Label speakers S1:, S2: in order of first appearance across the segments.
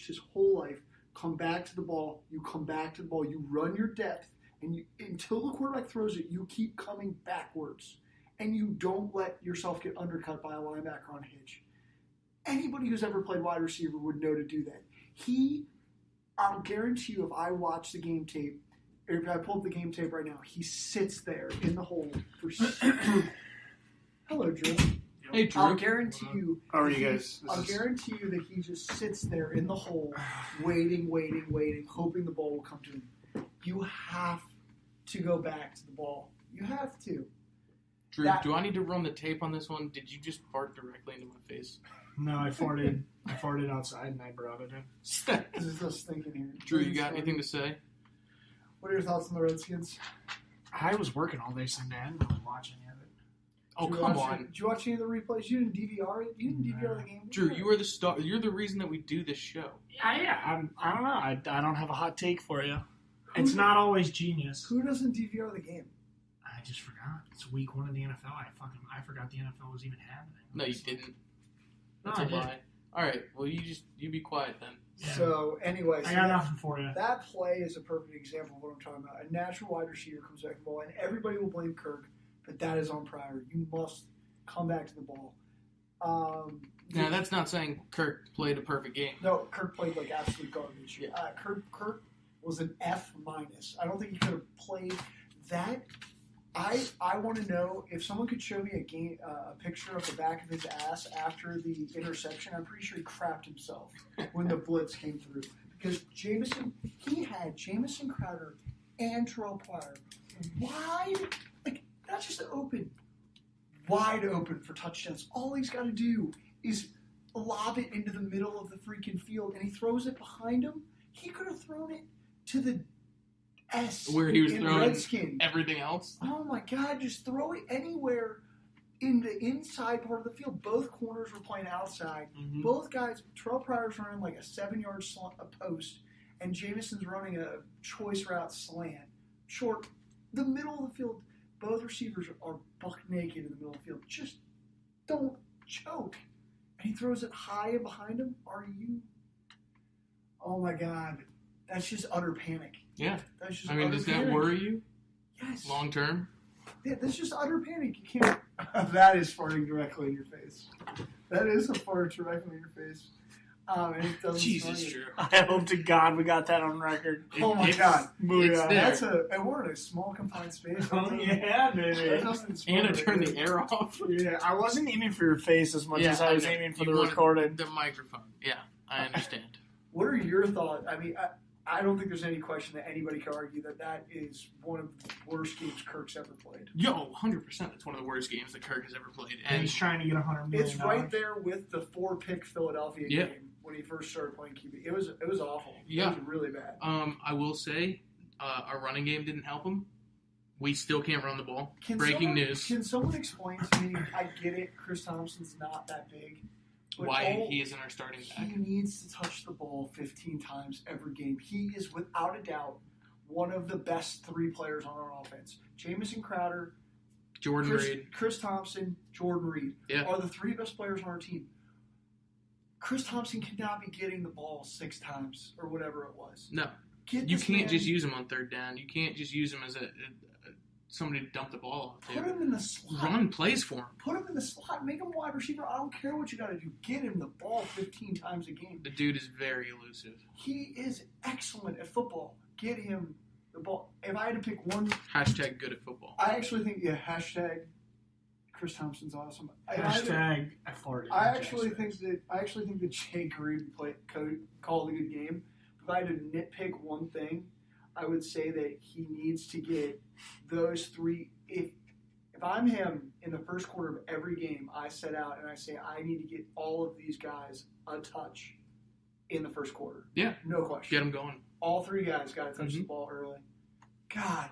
S1: his whole life, come back to the ball, you come back to the ball, you run your depth, and you until the quarterback throws it, you keep coming backwards. And you don't let yourself get undercut by a linebacker on a hitch. Anybody who's ever played wide receiver would know to do that. I'll guarantee you if I watch the game tape, or if I pull up the game tape right now, he sits there in the hole for Hello, Drew.
S2: Hey, Drew.
S1: I'll guarantee you.
S3: How are you guys?
S1: I'll guarantee you that he just sits there in the hole, waiting, hoping the ball will come to him. You have to go back to the ball. You have to.
S2: Drew, do I need to run the tape on this one? Did you just fart directly into my face?
S3: No, I farted outside and I brought it in.
S1: This is us thinking here.
S2: Drew, you got anything to say?
S1: What are your thoughts on the Redskins?
S3: I was working all day Sunday. I didn't really watch any of it.
S2: Oh, come on.
S1: Did you watch any of the replays? You didn't DVR it? You didn't DVR the game?
S2: Drew, you are the star. You're the reason that we do this show.
S3: Yeah. I don't know. I don't have a hot take for you. It's not always genius.
S1: Who doesn't DVR the game?
S3: I just forgot. It's week 1 of the NFL. I forgot the NFL was even happening.
S2: No, you didn't. That's
S3: No,
S2: a lie. All right. Well, you be quiet then.
S3: Yeah.
S1: So, anyway.
S3: I got nothing for you.
S1: That play is a perfect example of what I'm talking about. A natural wide receiver comes back to the ball, and everybody will blame Kirk, but that is on Pryor. You must come back to the ball.
S2: Now, that's not saying Kirk played a perfect game.
S1: No, Kirk played like absolute garbage.
S2: Yeah.
S1: Kirk was an F-. I don't think he could have played that. I want to know if someone could show me a picture of the back of his ass after the interception. I'm pretty sure he crapped himself when the blitz came through because he had Jamison Crowder and Terrell Pryor wide, like not just open, wide open for touchdowns. All he's got to do is lob it into the middle of the freaking field, and he throws it behind him. He could have thrown it to the S
S2: where he was
S1: in
S2: throwing
S1: Redskin.
S2: everything else.
S1: Oh my God! Just throw it anywhere in the inside part of the field. Both corners were playing outside.
S2: Mm-hmm.
S1: Both guys. Terrell Pryor's running like a 7-yard post, and Jamison's running a choice route slant, short, the middle of the field. Both receivers are buck naked in the middle of the field. Just don't choke. And he throws it high and behind him. Are you? Oh my God! That's just utter panic.
S2: Yeah.
S1: That's just.
S2: I mean, does that worry you?
S1: Yes.
S2: Long term?
S1: Yeah, that's just utter panic. You can't. That is farting directly in your face. That is a fart directly in your face. And it doesn't.
S2: Jesus, Drew.
S3: I hope to God we got that on record.
S1: Oh my God!
S2: It's there.
S1: And we're in a small confined space.
S3: Oh yeah, baby.
S2: Anna turned the air off.
S3: Yeah, I wasn't aiming for your face as much as I was aiming for the recording.
S2: The microphone. Yeah, I understand.
S1: What are your thoughts? I mean, I don't think there's any question that anybody can argue that is one of the worst games Kirk's ever played.
S2: Yo, 100%. It's one of the worst games that Kirk has ever played.
S3: And he's trying to get $100 million.
S1: It's right there with the 4-pick Philadelphia game when he first started playing QB. It was awful.
S2: Yeah.
S1: It was really bad.
S2: I will say, our running game didn't help him. We still can't run the ball.
S1: Breaking
S2: news.
S1: Can someone explain to me? I get it. Chris Thompson's not that big.
S2: Why he isn't our starting back.
S1: He needs to touch the ball 15 times every game. He is, without a doubt, one of the best 3 players on our offense. Jamison Crowder,
S2: Jordan Reed,
S1: Chris Thompson, Jordan Reed are the 3 best players on our team. Chris Thompson cannot be getting the ball 6 times or whatever it was.
S2: No. You can't just use him on third down. You can't just use him as somebody to dump the ball off to.
S1: Put him in the slot.
S2: Run plays for him.
S1: Put him in the slot. Make him a wide receiver. I don't care what you got to do. Get him the ball 15 times a game.
S2: The dude is very elusive.
S1: He is excellent at football. Get him the ball. If I had to pick one...
S2: Hashtag good at football.
S1: I actually think, hashtag Chris Thompson's awesome.
S3: Hashtag I farted.
S1: I actually think that Jay Gruden called a good game. If I had to nitpick one thing, I would say that he needs to get those 3. If I'm him in the first quarter of every game, I set out and I say I need to get all of these guys a touch in the first quarter.
S2: Yeah.
S1: No question.
S2: Get them going.
S1: All 3 guys got to touch the ball early. God.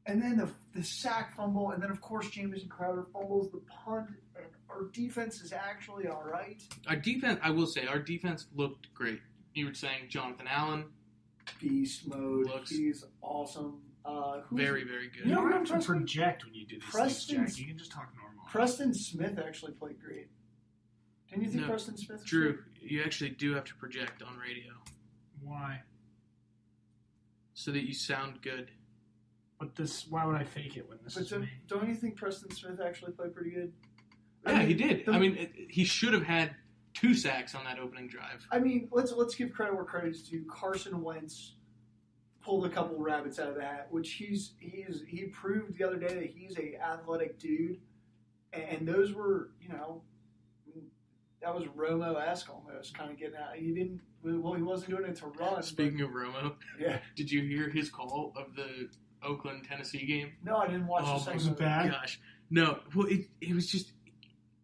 S1: And then the sack fumble, and then, of course, Jamison Crowder fumbles the punt. And our defense is actually all right.
S2: Our defense, I will say, our defense looked great. You were saying Jonathan Allen.
S1: Beast mode. He's awesome.
S2: Very, very good.
S3: You don't have to project when you do these things, Jack. You can just talk normal.
S1: Preston Smith actually played great. Didn't you think Preston Smith?
S2: Drew, You actually do have to project on radio
S3: Why?
S2: so that you sound good.
S3: But why would I fake it when this
S1: But
S3: is me?
S1: don't you think Preston Smith actually played pretty good?
S2: Yeah, he did. He should have had 2 sacks on that opening drive.
S1: I mean, let's give credit where credit is due. Carson Wentz pulled a couple rabbits out of the hat, which he proved the other day that he's a athletic dude, and those were, that was Romo-esque almost, kind of getting out. He wasn't doing it to run.
S2: Speaking of Romo,
S1: yeah,
S2: did you hear his call of the Oakland Tennessee game?
S1: no, I didn't watch the second
S3: was it
S1: one.
S3: bad?
S2: Gosh, no. Well, it was just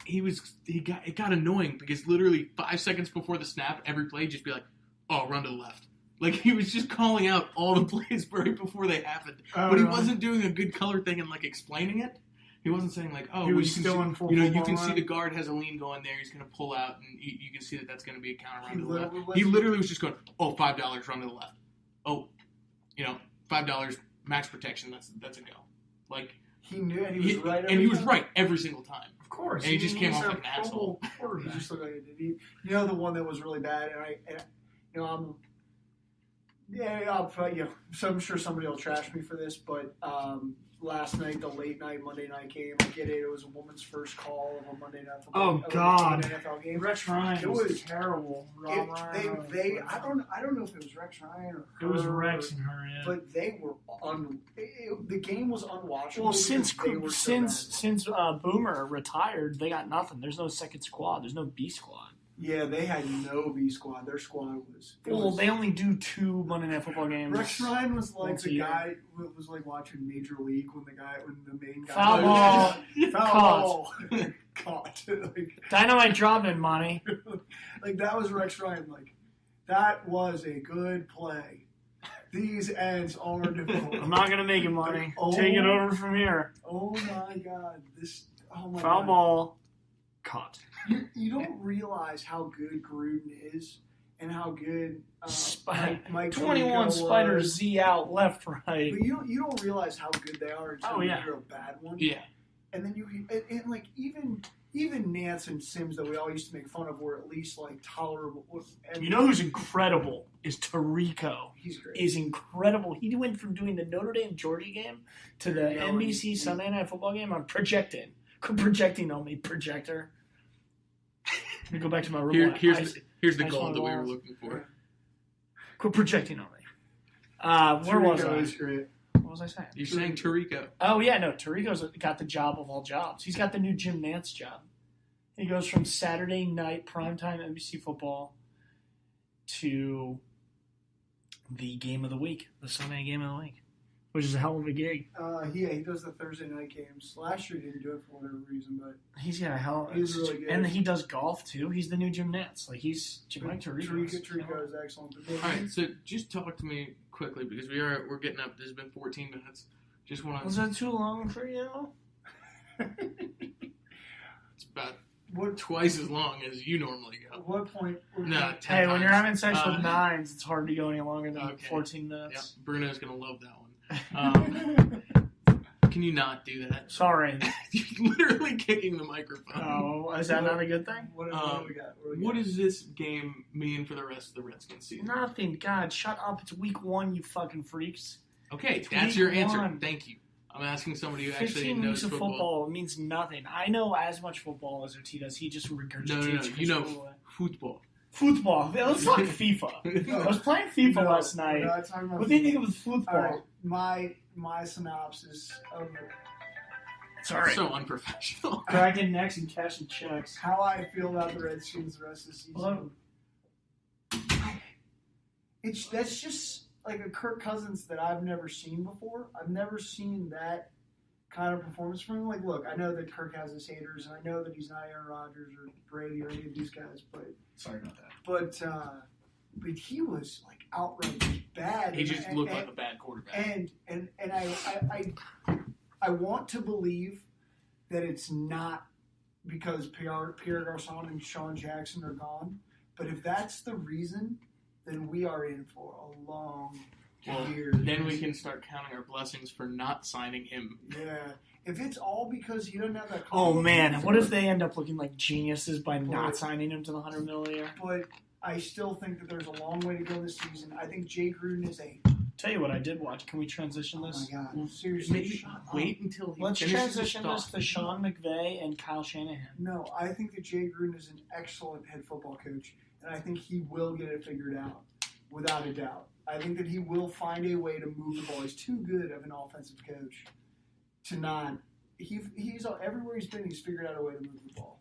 S2: it got annoying because literally 5 seconds before the snap, every play just be like, "Oh, run to the left." Like he was just calling out all the plays right before they happened,
S3: Oh,
S2: but he
S3: really?
S2: wasn't doing a good color thing and like explaining it. He wasn't saying like, "Oh,
S3: He was
S2: you can
S3: still
S2: see,
S3: in full
S2: you
S3: football
S2: can see
S3: line?
S2: the guard has a lean going there. He's going to pull out, and you can see that that's going to be a counter run
S1: He
S2: to the left."
S1: literally
S2: He literally was just going, "Oh, $5, run to the left. Oh, $5 max protection. That's a go." Like
S1: He knew, and he was right.
S2: and he was
S1: time.
S2: right every single time.
S3: Of course.
S2: And he just came
S3: he's
S2: off
S3: a
S2: like an
S3: Pro
S2: asshole.
S3: Bowl
S1: He
S3: quarterback.
S1: just looked like it. The one that was really bad, so I'm sure somebody will trash me for this, but last night, the late night Monday night game, I get it. It was a woman's first call of a Monday night football.
S3: Oh,
S1: of an
S3: God.
S1: NFL game.
S3: Rex Ryan
S1: It
S3: was
S1: was
S3: terrible. Rob Ryan.
S1: I don't know if it was Rex Ryan or
S3: It was
S1: her,
S3: Rex and her, yeah.
S1: but they were the game was unwatchable.
S3: Well,
S1: because they were so bad.
S3: since Boomer retired, they got nothing. There's no second squad. There's no B squad.
S1: Yeah, they had no B squad. Their squad was.
S3: Well, they only do 2 Monday Night Football games.
S1: Rex Ryan was like
S3: once a
S1: the
S3: year.
S1: guy who was like watching Major League when the main guy
S3: Foul ball.
S1: foul ball caught.
S3: Dynamite dropping, Monty.
S1: like that was Rex Ryan. Like that was a good play. These ends are devoid.
S3: I'm not gonna make it, Monty.
S1: Oh.
S3: Take it over from here.
S1: Oh my god! Oh
S3: Foul
S1: god.
S3: ball. Caught.
S1: You don't realize how good Gruden is and how good Mike
S3: 21
S1: Tirico
S3: Spider
S1: was.
S3: Z out, left, right.
S1: But you don't realize how good they are until
S3: Oh, yeah.
S1: you hear a bad one.
S2: Yeah.
S1: And then and like even Nance and Sims that we all used to make fun of were at least like tolerable. And
S3: You know who's incredible is Tirico.
S1: he's great.
S3: Is incredible. He went from doing the Notre Dame Georgia game to the
S1: Yeah,
S3: NBC Sunday Night Football game on projecting. Quit projecting on me, projector. Let me go back to my room.
S2: Here's the
S3: I
S2: goal
S3: saw
S2: that we were
S3: balls.
S2: looking for.
S3: Quit projecting on me. Where was
S1: Tirico
S3: I?
S1: is great.
S3: What was I saying?
S2: You're saying Tirico.
S3: Oh, yeah, no. Tirico's got the job of all jobs. He's got the new Jim Nance job. He goes from Saturday night primetime NBC football to the game of the week, the Sunday game of the week, which is a hell of a gig.
S1: He does the Thursday night games. Last year he didn't do it for whatever reason, but
S3: He's got a hell.
S1: He's really good.
S3: And he does golf too. He's the new Jim Nance. Like he's Mike Tirico.
S1: Tirico is excellent.
S2: All right, so just talk to me quickly because we're getting up. This has been 14 minutes. Just want
S3: Was
S2: to.
S3: that too long for you?
S2: It's about
S1: What
S2: twice as long as you normally go.
S1: At what point?
S2: No, 10
S3: Hey, when you're
S2: times.
S3: having sex with nines, it's hard to go any longer than
S2: Okay.
S3: 14
S2: Yeah,
S3: minutes.
S2: Bruno's gonna love that one. Can you not do that?
S3: Sorry.
S2: You're literally kicking the microphone.
S3: Oh, is that not a good thing?
S1: What do we got?
S2: What does this game mean for the rest of the Redskins season?
S3: Nothing. God, shut up. It's week 1, you fucking freaks.
S2: Okay,
S3: It's
S2: that's
S3: week
S2: your answer.
S3: 1.
S2: Thank you. I'm asking somebody who actually
S3: 15
S2: knows
S3: weeks of
S2: football.
S3: football means nothing. I know as much football as OT does. He just regurgitates.
S2: No.
S3: his
S2: You know
S3: football.
S2: football.
S3: Football. Let's talk FIFA. I was playing FIFA last night. What do you think of football?
S1: All right, my synopsis of
S3: Sorry.
S2: So unprofessional.
S3: Cracking necks and cashing checks.
S1: how I feel about the Redskins the rest of the season.
S3: Hello.
S1: That's just like a Kirk Cousins that I've never seen before. I've never seen that kind of performance from him. Like, look, I know that Kirk has his haters, and I know that he's not Aaron Rodgers or Brady or any of these guys, but
S3: Sorry about that.
S1: but he was like outright bad.
S2: He just looked like a bad quarterback.
S1: And I want to believe that it's not because Pierre Garçon and Sean Jackson are gone. But if that's the reason, then we are in for a long
S2: Well,
S1: year.
S2: then we can start counting our blessings for not signing him.
S1: Yeah. If it's all because he doesn't have that.
S3: Oh man,
S1: confidence,
S3: what if they end up looking like geniuses by not
S1: But-
S3: signing him to the $100 million a year?
S1: But I still think that there's a long way to go this season. I think Jay Gruden is a.
S3: Tell you what I did watch. Can we transition
S1: Oh my
S3: this?
S1: God! Seriously,
S2: Maybe
S1: shut up.
S2: wait until he
S3: Let's
S2: finishes his
S3: transition this
S2: thought.
S3: to Sean McVay and Kyle Shanahan.
S1: No, I think that Jay Gruden is an excellent head football coach, and I think he will get it figured out, without a doubt. I think that he will find a way to move the ball. He's too good of an offensive coach to not. He's everywhere he's been. He's figured out a way to move the ball.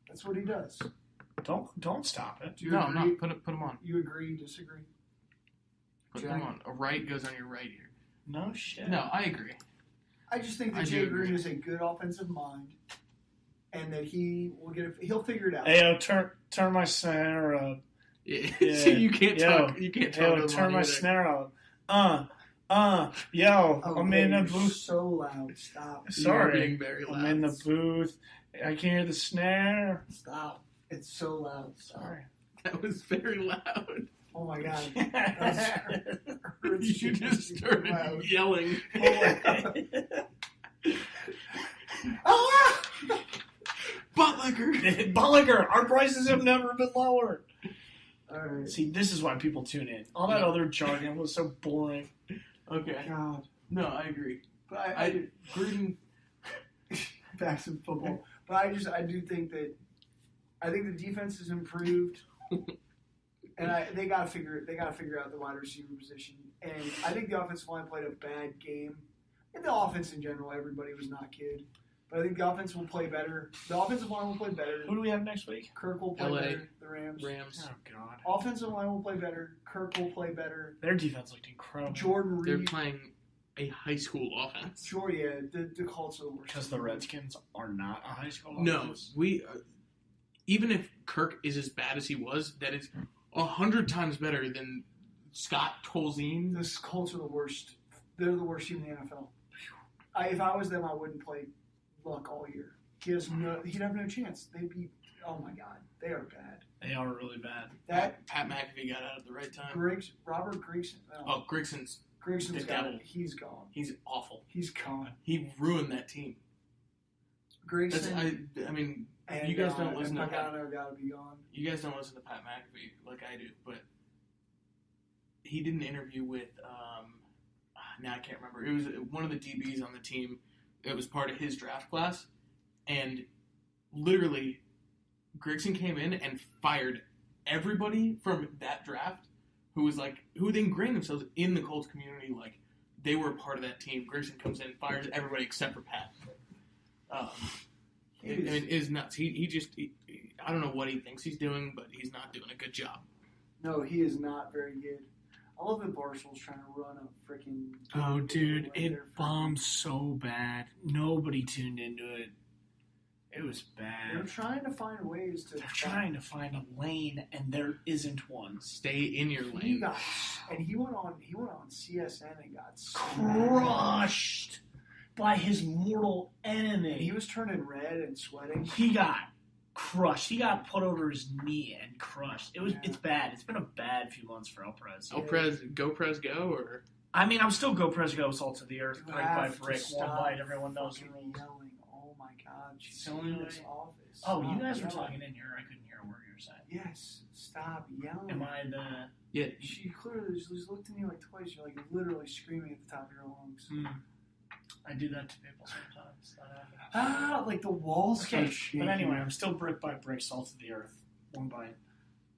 S1: That's what he does.
S3: Don't stop it.
S1: Do you
S2: No,
S1: agree?
S2: put him on.
S1: You agree? Disagree?
S2: Put
S1: Jack?
S2: him on. A right goes on your right ear.
S3: No shit.
S2: No, I agree.
S1: I just think
S2: I
S1: that
S2: do
S1: Jay
S2: agree.
S1: Gruden is a good offensive mind, and that he will get it. He'll figure it out.
S3: Ayo, turn my snare up.
S2: Yeah.
S3: Yeah.
S2: See, you can't
S3: Yo.
S2: talk. You can't talk.
S3: Ayo,
S2: over
S3: turn my
S2: either.
S3: snare up. Yo,
S1: Oh,
S3: I'm in the
S1: you're
S3: booth.
S1: So loud. Stop.
S2: You are
S3: Sorry,
S2: being very loud.
S3: I'm in the booth. I can hear the snare.
S1: Stop. It's so loud. Stop.
S3: Sorry.
S2: That was very loud.
S1: Oh my God.
S2: You just started
S1: Loud.
S2: yelling.
S1: Oh my God. Ah!
S2: Buttlicker.
S3: Bulliger, our prices have never been lower.
S1: All right.
S3: See, this is why people tune in. All that other jargon was so boring.
S2: Okay.
S1: God.
S2: No, I agree.
S1: But
S2: I Gruden.
S1: back to football. But I do think that I think the defense has improved, and they got to figure out the wide receiver position. And I think the offensive line played a bad game. And the offense in general, everybody was not good. But I think the offense will play better. The offensive line will play better.
S3: Who do we have next week?
S1: Kirk will play
S2: LA.
S1: better. The Rams.
S2: Rams.
S3: Oh God,
S1: Offensive line will play better. Kirk will play better.
S3: their defense looked incredible.
S1: Jordan
S2: They're
S1: Reed.
S2: playing a high school offense.
S1: Jordan, yeah, the Colts are the worst.
S3: Because the Redskins are not a high school
S2: No,
S3: offense.
S2: we. Even if Kirk is as bad as he was, that is 100 times better than Scott Tolzien.
S1: The Colts are the worst. They're the worst team in the NFL. If I was them, I wouldn't play Luck all year. He'd have no chance. They'd be. Oh my God, they are bad.
S3: They are really bad.
S1: That
S2: Pat McAfee got out at the right time.
S1: Robert Grigson. No,
S2: Oh, Grigson's.
S1: Grigson's
S2: the
S1: got
S2: devil.
S1: it. He's gone.
S2: He's awful.
S1: He's gone.
S2: He ruined that team. That's,
S1: Grigson.
S2: I mean,
S1: and
S2: you guys don't listen to
S1: and
S2: Pat.
S1: Pagano got to be gone.
S2: You guys don't listen to Pat McAfee like I do, but he did an interview with. Now I can't remember. It was one of the DBs on the team. It was part of his draft class, and literally, Grigson came in and fired everybody from that draft who they ingrained themselves in the Colts community, like they were a part of that team. Grigson comes in and fires everybody except for Pat. I mean, it is nuts. He I don't know what he thinks he's doing, but he's not doing a good job.
S1: No, he is not very good. I love that Barstool's trying to run a freaking.
S3: Oh, dude,
S1: like
S3: it
S1: they're
S3: bombed so bad. Nobody tuned into it. It was
S1: They're
S3: bad.
S1: trying to find ways to.
S3: They're trying to find a lane, and there isn't one.
S2: Stay in your
S1: He
S2: lane.
S1: got, and he went on CSN and got
S3: Crushed by his mortal
S1: And
S3: enemy.
S1: he was turning red and sweating.
S3: He got crushed. He got put over his knee and crushed.
S1: Yeah.
S3: It's bad. It's been a bad few months for El Prez.
S2: Oh, Prez, go, or
S3: I mean, I'm still go Prez go salt to the earth,
S1: You
S3: brick by
S1: have to
S3: brick, one
S1: stop
S3: bite. Everyone knows the
S1: fucking
S3: rules.
S1: Yelling. Oh my God! She's
S3: Selling
S1: in
S3: away.
S1: this office.
S3: Oh,
S1: Stop
S3: you guys were
S1: yelling.
S3: talking in here. I couldn't hear a word you were saying.
S1: Yes, stop yelling.
S3: Am I the?
S2: yeah,
S1: She clearly just looked at me like twice. You're like literally screaming at the top of your lungs.
S3: I do that to people sometimes. That happens.
S1: Ah, like the walls.
S3: Okay,
S1: start shaking.
S3: but anyway, I'm still brick by brick, salt to the earth, one bite,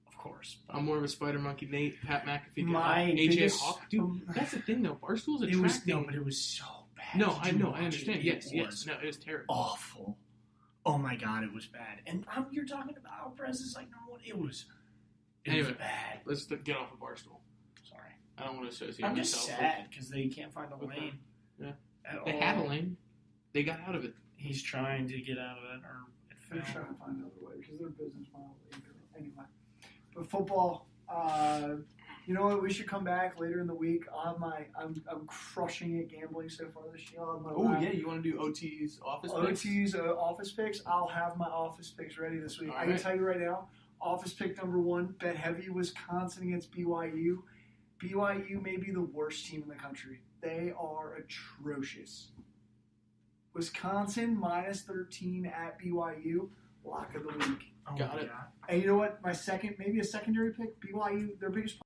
S3: of course. But
S2: I'm more of a Spider Monkey Nate, Pat McAfee, guy.
S3: My
S2: AJ
S3: biggest-
S2: Hawk. Dude, that's the thing though. Barstool's
S3: it was
S2: attracting.
S3: no, but it was so bad.
S2: No,
S3: Did
S2: I
S3: you
S2: know,
S3: watch
S2: I understand.
S3: it?
S2: Yes,
S3: It
S2: yes.
S3: was
S2: No, it was terrible.
S3: awful. Oh my God, it was bad. And you're talking about Al Perez is like number one. It was
S2: Anyway.
S3: bad.
S2: Let's get off of Barstool.
S3: Sorry,
S2: I don't want to associate
S3: I'm just
S2: myself
S3: sad because they can't find a
S2: Okay.
S3: lane.
S2: Yeah.
S3: At
S2: They
S3: all.
S2: had a lane. They got out of it.
S3: He's trying to get out of it, or it
S1: They're
S3: fell.
S1: trying to find another way because their business model. Anyway, but football. You know what? We should come back later in the week. I'm crushing it gambling so far this year. I'll have my
S2: Oh
S1: lap-
S2: yeah, you want to do OT's office picks?
S1: OT's office picks. I'll have my office picks ready this week.
S2: All
S1: I can
S2: right.
S1: tell you right now. Office pick number 1: bet heavy Wisconsin against BYU. BYU may be the worst team in the country. They are atrocious. Wisconsin -13 at BYU. Lock of the week.
S4: Oh
S2: Got
S4: my
S2: it.
S4: God.
S1: And you know what? My second, maybe a secondary pick, BYU, their biggest